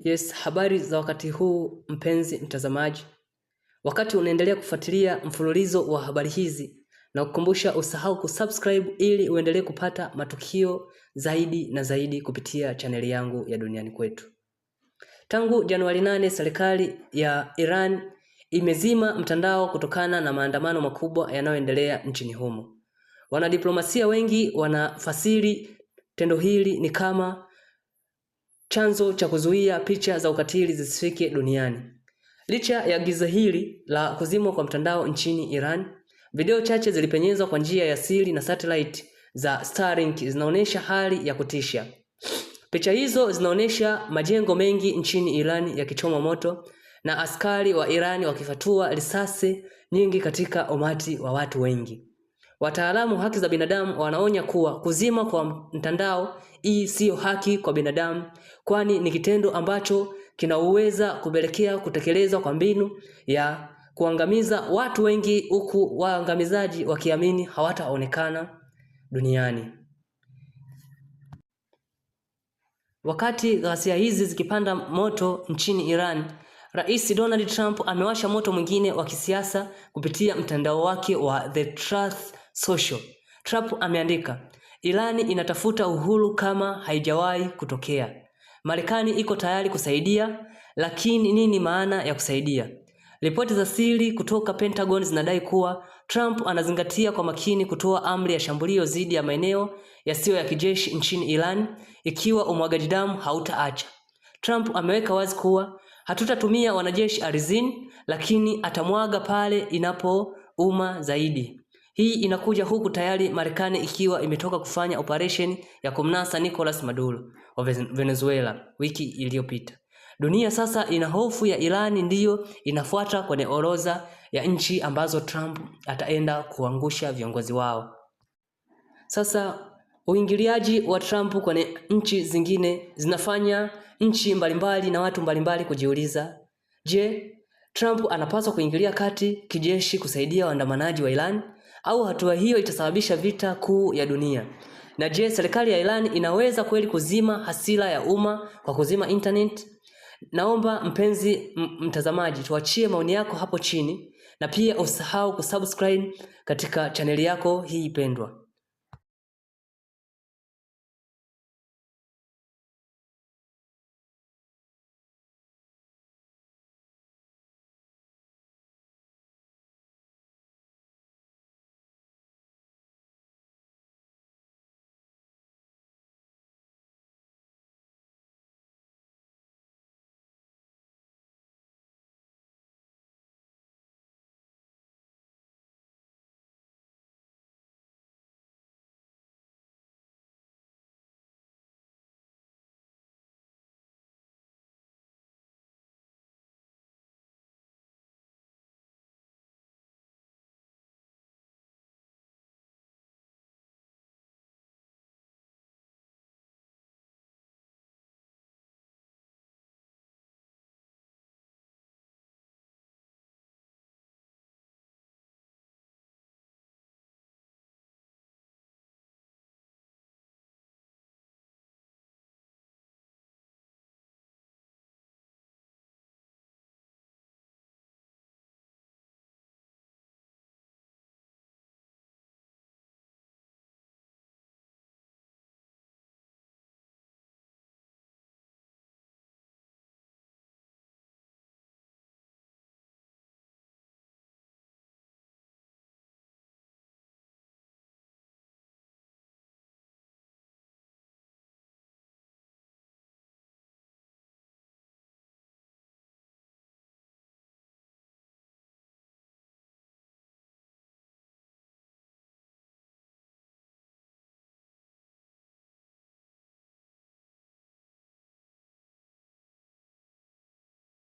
Yes, habari za wakati huu mpenzi mtazamaji. Wakati unaendelea kufuatilia mfululizo wa habari hizi, na kukumbusha usahau kusubscribe ili uendelee kupata matukio zaidi na zaidi kupitia chaneli yangu ya Duniani Kwetu. Tangu Januari 8, serikali ya Iran imezima mtandao kutokana na maandamano makubwa yanayoendelea nchini humo. Wanadiplomasia wengi wanafasiri tendo hili ni kama chanzo cha kuzuia picha za ukatili zisifike duniani. Licha ya giza hili la kuzimwa kwa mtandao nchini Iran, video chache zilipenyezwa kwa njia ya siri na satellite za Starlink zinaonesha hali ya kutisha. Picha hizo zinaonesha majengo mengi nchini Iran yakichomwa moto na askari wa Iran wakifatua risasi nyingi katika umati wa watu wengi. Wataalamu haki za binadamu wanaonya kuwa kuzima kwa mtandao hii sio haki kwa binadamu, kwani ni kitendo ambacho kinaweza kupelekea kutekelezwa kwa mbinu ya kuangamiza watu wengi, huku waangamizaji wakiamini hawataonekana duniani. Wakati ghasia hizi zikipanda moto nchini Iran, Rais Donald Trump amewasha moto mwingine wa kisiasa kupitia mtandao wake wa The Truth Social. Trump ameandika, Irani inatafuta uhuru kama haijawahi kutokea. Marekani iko tayari kusaidia, lakini nini maana ya kusaidia? Ripoti za siri kutoka Pentagon zinadai kuwa Trump anazingatia kwa makini kutoa amri ya shambulio dhidi ya maeneo yasiyo ya kijeshi nchini Iran ikiwa umwagaji damu hautaacha. Trump ameweka wazi kuwa hatutatumia wanajeshi ardhini, lakini atamwaga pale inapouma zaidi. Hii inakuja huku tayari Marekani ikiwa imetoka kufanya operation ya kumnasa Nicolas Maduro wa Venezuela wiki iliyopita. Dunia sasa ina hofu ya Irani ndiyo inafuata kwenye orodha ya nchi ambazo Trump ataenda kuangusha viongozi wao. Sasa uingiliaji wa Trump kwenye nchi zingine zinafanya nchi mbalimbali na watu mbalimbali kujiuliza, je, Trump anapaswa kuingilia kati kijeshi kusaidia waandamanaji wa Iran, au hatua hiyo itasababisha vita kuu ya dunia? Na je, serikali ya Iran inaweza kweli kuzima hasira ya umma kwa kuzima internet? Naomba mpenzi mtazamaji tuachie maoni yako hapo chini, na pia usahau kusubscribe katika chaneli yako hii pendwa.